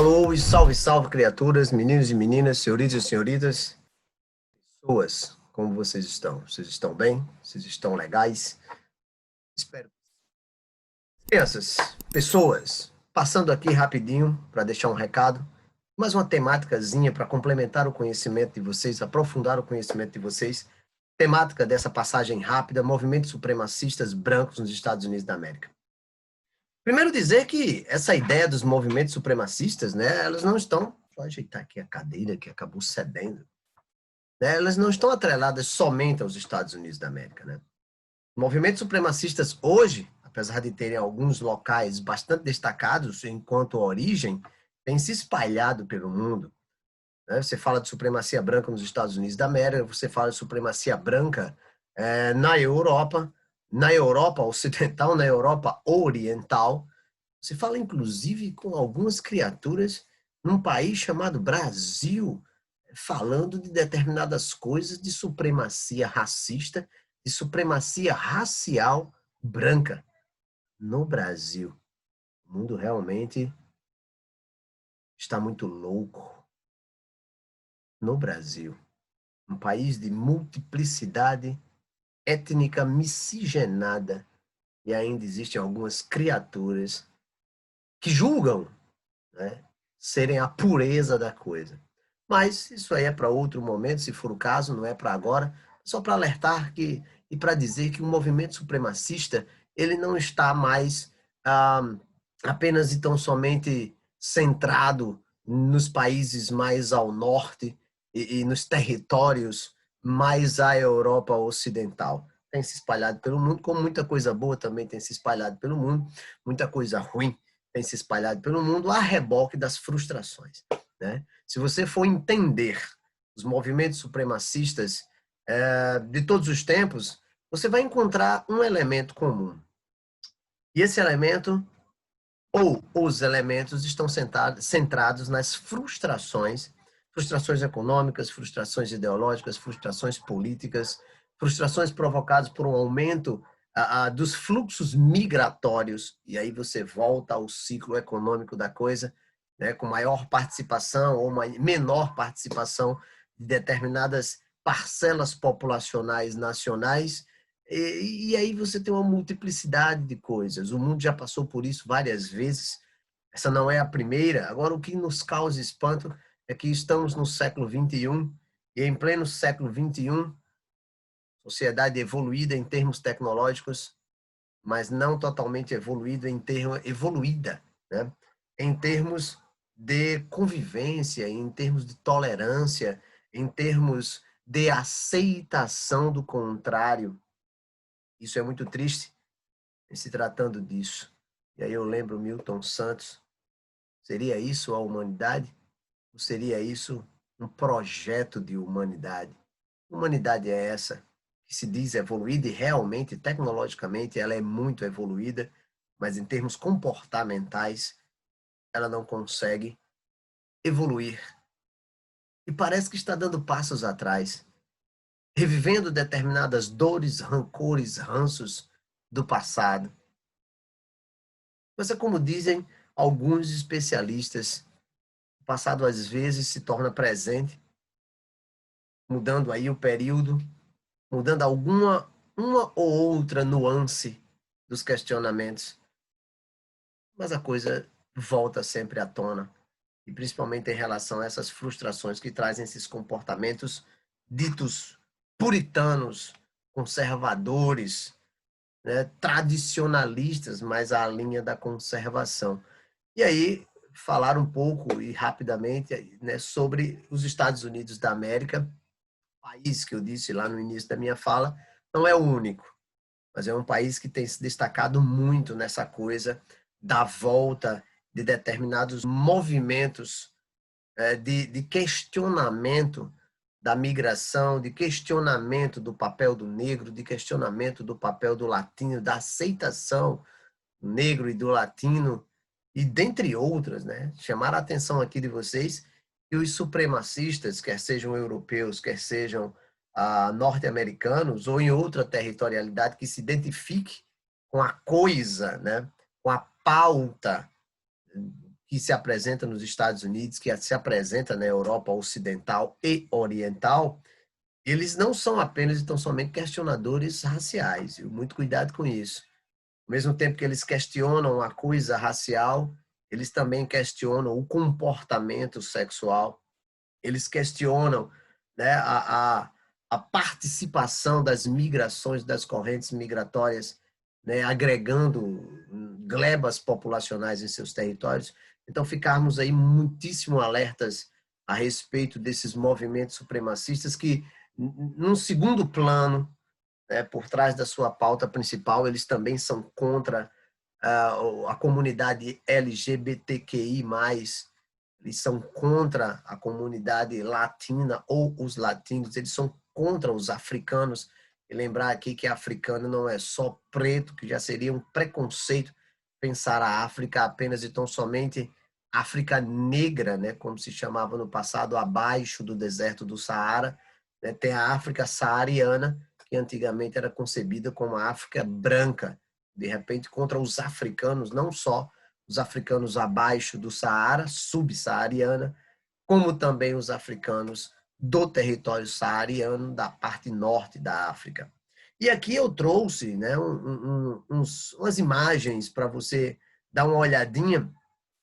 Alô e salve, salve, criaturas, meninos e meninas, senhoritas e senhoritas, pessoas, como vocês estão? Vocês estão bem? Vocês estão legais? Espero. Crianças, pessoas, passando aqui rapidinho para deixar um recado, mais uma temáticazinha para complementar o conhecimento de vocês, aprofundar o conhecimento de vocês. Temática dessa passagem rápida, movimentos supremacistas brancos nos Estados Unidos da América. Primeiro dizer que essa ideia dos movimentos supremacistas, né, elas não estão, deixa eu ajeitar aqui a cadeira que acabou cedendo, né, elas não estão atreladas somente aos Estados Unidos da América, né. Movimentos supremacistas hoje, apesar de terem alguns locais bastante destacados enquanto origem, têm se espalhado pelo mundo, né. Você fala de supremacia branca nos Estados Unidos da América, você fala de supremacia branca na Europa Ocidental, na Europa Oriental. Você fala, inclusive, com algumas criaturas num país chamado Brasil, falando de determinadas coisas de supremacia racista, de supremacia racial branca no Brasil. O mundo realmente está muito louco. No Brasil, um país de multiplicidade étnica miscigenada, e ainda existem algumas criaturas que julgam, né, serem a pureza da coisa. Mas isso aí é para outro momento, se for o caso, não é para agora, só para alertar que, e para dizer que o movimento supremacista ele não está mais apenas e tão somente centrado nos países mais ao norte e nos territórios mais à Europa Ocidental. Tem se espalhado pelo mundo, como muita coisa boa também tem se espalhado pelo mundo, muita coisa ruim tem se espalhado pelo mundo a reboque das frustrações, né? Se você for entender os movimentos supremacistas de todos os tempos, você vai encontrar um elemento comum. E esse elemento, ou os elementos, estão centrados nas frustrações, frustrações econômicas, frustrações ideológicas, frustrações políticas, frustrações provocadas por um aumento dos fluxos migratórios, e aí você volta ao ciclo econômico da coisa, né, com maior participação ou menor participação de determinadas parcelas populacionais nacionais, e aí você tem uma multiplicidade de coisas. O mundo já passou por isso várias vezes, essa não é a primeira. Agora, o que nos causa espanto é que estamos no século XXI, e em pleno século XXI, sociedade evoluída em termos tecnológicos, mas não totalmente evoluída evoluída, né? Em termos de convivência, em termos de tolerância, em termos de aceitação do contrário. Isso é muito triste, em se tratando disso. E aí eu lembro Milton Santos. Seria isso a humanidade? Ou seria isso um projeto de humanidade? Humanidade é essa que se diz evoluída e realmente, tecnologicamente, ela é muito evoluída, mas em termos comportamentais, ela não consegue evoluir. E parece que está dando passos atrás, revivendo determinadas dores, rancores, ranços do passado. Mas é como dizem alguns especialistas, o passado às vezes se torna presente, mudando aí o período, mudando uma ou outra nuance dos questionamentos, mas a coisa volta sempre à tona, e principalmente em relação a essas frustrações que trazem esses comportamentos ditos puritanos, conservadores, né, tradicionalistas, mas à linha da conservação. E aí, falar um pouco e rapidamente, né, sobre os Estados Unidos da América, país que eu disse lá no início da minha fala, não é o único, mas é um país que tem se destacado muito nessa coisa da volta de determinados movimentos de questionamento da migração, de questionamento do papel do negro, de questionamento do papel do latino, da aceitação do negro e do latino, e dentre outras, né? Chamar a atenção aqui de vocês que os supremacistas, quer sejam europeus, quer sejam norte-americanos ou em outra territorialidade que se identifique com a coisa, né? Com a pauta que se apresenta nos Estados Unidos, que se apresenta na Europa Ocidental e Oriental, eles não são apenas e tão somente questionadores raciais. Muito cuidado com isso. Ao mesmo tempo que eles questionam a coisa racial, eles também questionam o comportamento sexual, eles questionam, né, a participação das migrações, das correntes migratórias, né, agregando glebas populacionais em seus territórios. Então, ficarmos aí muitíssimo alertas a respeito desses movimentos supremacistas que, num segundo plano, né, por trás da sua pauta principal, eles também são contra a comunidade LGBTQI+, eles são contra a comunidade latina ou os latinos, eles são contra os africanos. E lembrar aqui que africano não é só preto, que já seria um preconceito pensar a África apenas e tão somente África negra, né, como se chamava no passado, abaixo do deserto do Saara. Né, tem a África saariana, que antigamente era concebida como a África branca. De repente, contra os africanos, não só os africanos abaixo do Saara, subsaariana, como também os africanos do território saariano, da parte norte da África. E aqui eu trouxe, né, umas imagens para você dar uma olhadinha,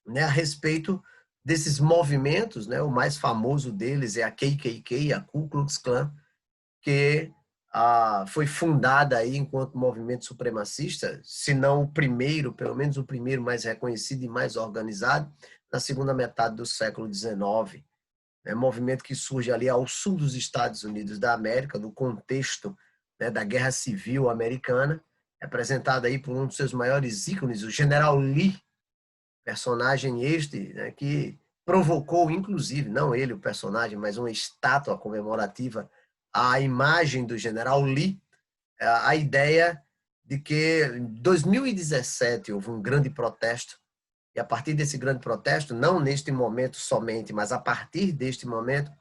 né, a respeito desses movimentos, né, o mais famoso deles é a KKK, a Ku Klux Klan, que foi fundada aí enquanto movimento supremacista, se não o primeiro, pelo menos o primeiro mais reconhecido e mais organizado, na segunda metade do século XIX. É um movimento que surge ali ao sul dos Estados Unidos da América, no contexto, né, da Guerra Civil Americana, representado aí por um dos seus maiores ícones, o General Lee, personagem este, né, que provocou, inclusive, não ele o personagem, mas uma estátua comemorativa à imagem do General Lee, a ideia de que em 2017 houve um grande protesto, e a partir desse grande protesto, não neste momento somente, mas a partir deste momento,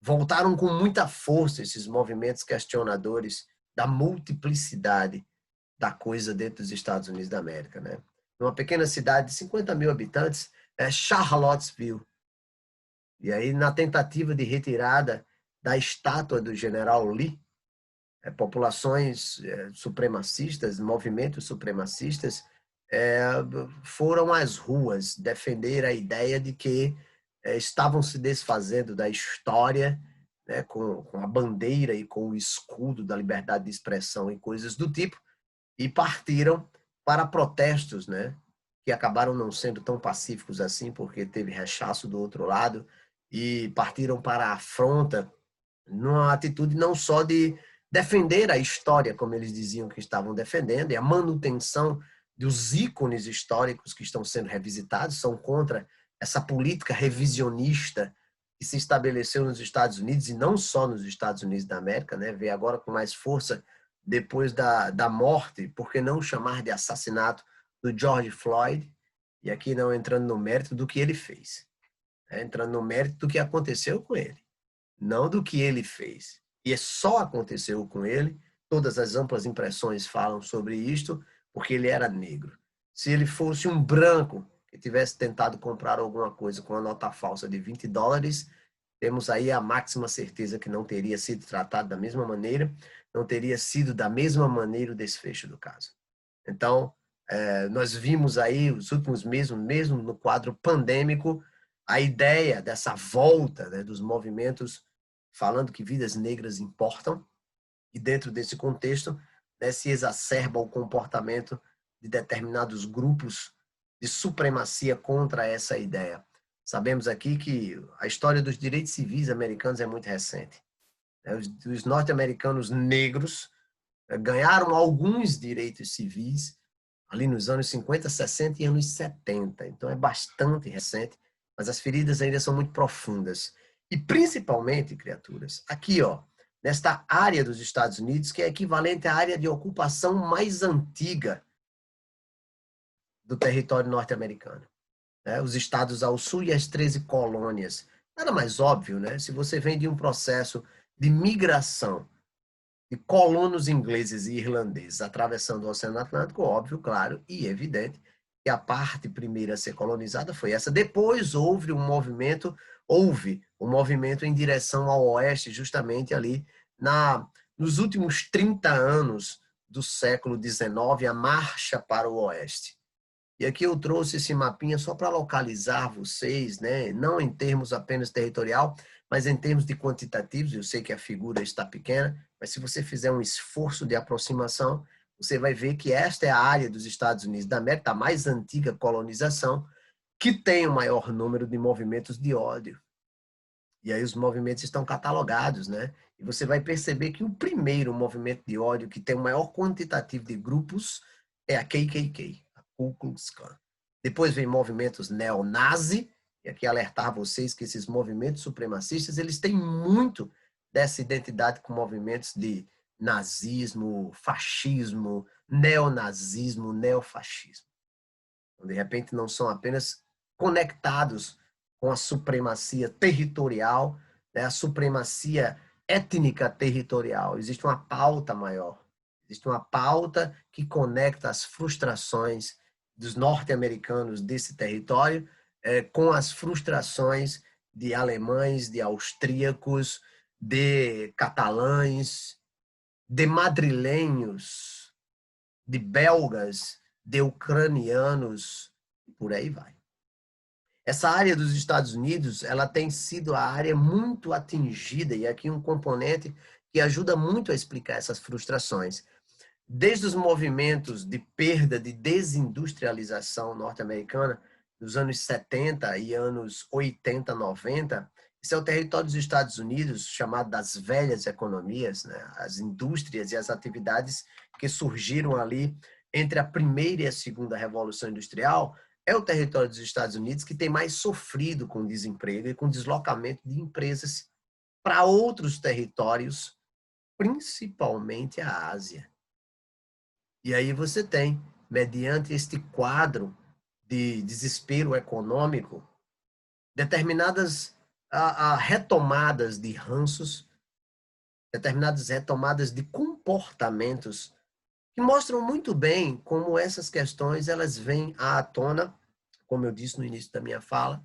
voltaram com muita força esses movimentos questionadores da multiplicidade da coisa dentro dos Estados Unidos da América, né? Numa pequena cidade de 50 mil habitantes, é Charlottesville. E aí, na tentativa de retirada da estátua do General Lee, populações supremacistas, movimentos supremacistas, foram às ruas defender a ideia de que estavam se desfazendo da história, né, com a bandeira e com o escudo da liberdade de expressão e coisas do tipo, e partiram para protestos, né, que acabaram não sendo tão pacíficos assim, porque teve rechaço do outro lado, e partiram para a afronta, numa atitude não só de defender a história, como eles diziam que estavam defendendo, e a manutenção dos ícones históricos que estão sendo revisitados, são contra essa política revisionista que se estabeleceu nos Estados Unidos, e não só nos Estados Unidos da América, né? Vê agora com mais força depois da morte, por que não chamar de assassinato, do George Floyd, e aqui não entrando no mérito do que ele fez, entrando no mérito do que aconteceu com ele, não do que ele fez. E só aconteceu com ele, todas as amplas impressões falam sobre isto, porque ele era negro. Se ele fosse um branco que tivesse tentado comprar alguma coisa com uma nota falsa de $20, temos aí a máxima certeza que não teria sido tratado da mesma maneira, não teria sido da mesma maneira o desfecho do caso. Então, nós vimos aí, os últimos meses, mesmo no quadro pandêmico, a ideia dessa volta, né, dos movimentos falando que vidas negras importam, e dentro desse contexto, né, se exacerba o comportamento de determinados grupos de supremacia contra essa ideia. Sabemos aqui que a história dos direitos civis americanos é muito recente. Os norte-americanos negros ganharam alguns direitos civis ali nos anos 50, 60 e anos 70. Então é bastante recente, mas as feridas ainda são muito profundas. E principalmente, criaturas, aqui, ó, nesta área dos Estados Unidos, que é equivalente à área de ocupação mais antiga do território norte-americano, né? Os estados ao sul e as 13 colônias. Nada mais óbvio, né? Se você vem de um processo de migração de colonos ingleses e irlandeses atravessando o Oceano Atlântico, óbvio, claro e evidente, E a parte primeira a ser colonizada foi essa. Depois houve um movimento em direção ao oeste, justamente ali nos últimos 30 anos do século XIX, a marcha para o oeste. E aqui eu trouxe esse mapinha só para localizar vocês, né? Não em termos apenas territorial, mas em termos de quantitativos. Eu sei que a figura está pequena, mas se você fizer um esforço de aproximação, você vai ver que esta é a área dos Estados Unidos da América, a mais antiga colonização, que tem o maior número de movimentos de ódio. E aí os movimentos estão catalogados, né? E você vai perceber que o primeiro movimento de ódio que tem o maior quantitativo de grupos é a KKK, a Ku Klux Klan. Depois vem movimentos neonazi, e aqui alertar vocês que esses movimentos supremacistas, eles têm muito dessa identidade com movimentos de nazismo, fascismo, neonazismo, neofascismo. Então, de repente, não são apenas conectados com a supremacia territorial, né, a supremacia étnica territorial. Existe uma pauta maior. Existe uma pauta que conecta as frustrações dos norte-americanos desse território com as frustrações de alemães, de austríacos, de catalães, de madrilenhos, de belgas, de ucranianos, e por aí vai. Essa área dos Estados Unidos, ela tem sido a área muito atingida, e aqui um componente que ajuda muito a explicar essas frustrações. Desde os movimentos de perda de desindustrialização norte-americana, nos anos 70 e anos 80, 90, esse é o território dos Estados Unidos, chamado das velhas economias, né? As indústrias e as atividades que surgiram ali entre a primeira e a segunda Revolução Industrial, é o território dos Estados Unidos que tem mais sofrido com desemprego e com deslocamento de empresas para outros territórios, principalmente a Ásia. E aí você tem, mediante este quadro de desespero econômico, determinadas retomadas de ranços, determinadas retomadas de comportamentos que mostram muito bem como essas questões elas vêm à tona, como eu disse no início da minha fala,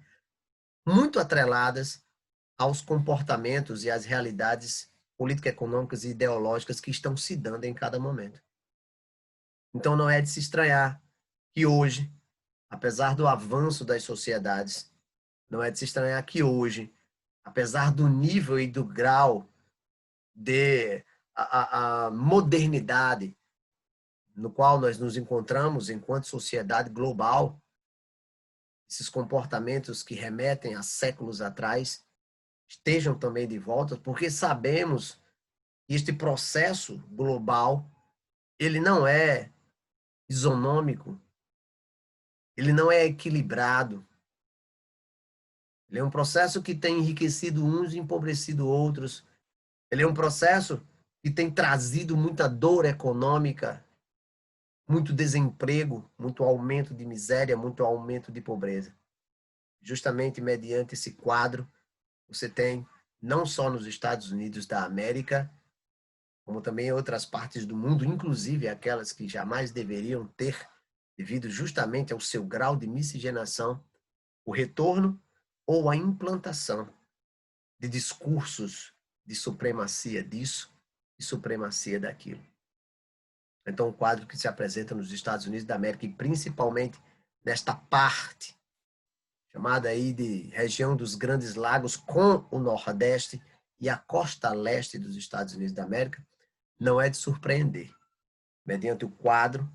muito atreladas aos comportamentos e às realidades político-econômicas e ideológicas que estão se dando em cada momento. Então não é de se estranhar que hoje, apesar do avanço das sociedades, não é de se estranhar que hoje, apesar do nível e do grau de a modernidade no qual nós nos encontramos enquanto sociedade global, esses comportamentos que remetem a séculos atrás estejam também de volta, porque sabemos que este processo global, ele não é isonômico, ele não é equilibrado. Ele é um processo que tem enriquecido uns e empobrecido outros. Ele é um processo que tem trazido muita dor econômica, muito desemprego, muito aumento de miséria, muito aumento de pobreza. Justamente mediante esse quadro, você tem, não só nos Estados Unidos da América, como também em outras partes do mundo, inclusive aquelas que jamais deveriam ter, devido justamente ao seu grau de miscigenação, o retorno ou a implantação de discursos de supremacia disso e supremacia daquilo. Então, um quadro que se apresenta nos Estados Unidos da América e principalmente nesta parte chamada aí de região dos Grandes Lagos com o Nordeste e a costa leste dos Estados Unidos da América, não é de surpreender. Mediante o quadro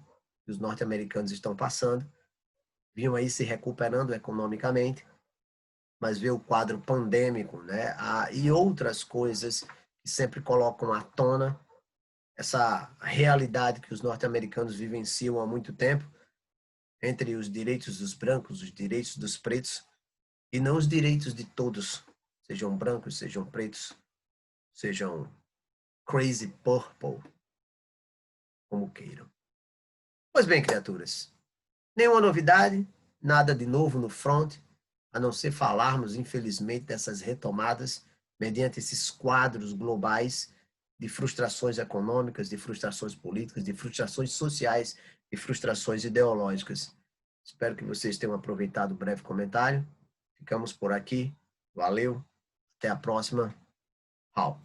que os norte-americanos estão passando, vinham aí se recuperando economicamente, mas vê o quadro pandêmico, né? E outras coisas que sempre colocam à tona essa realidade que os norte-americanos vivenciam há muito tempo, entre os direitos dos brancos, os direitos dos pretos, e não os direitos de todos, sejam brancos, sejam pretos, sejam crazy purple, como queiram. Pois bem, criaturas, nenhuma novidade, nada de novo no front, a não ser falarmos, infelizmente, dessas retomadas mediante esses quadros globais de frustrações econômicas, de frustrações políticas, de frustrações sociais, de frustrações ideológicas. Espero que vocês tenham aproveitado o breve comentário. Ficamos por aqui. Valeu. Até a próxima. Tchau.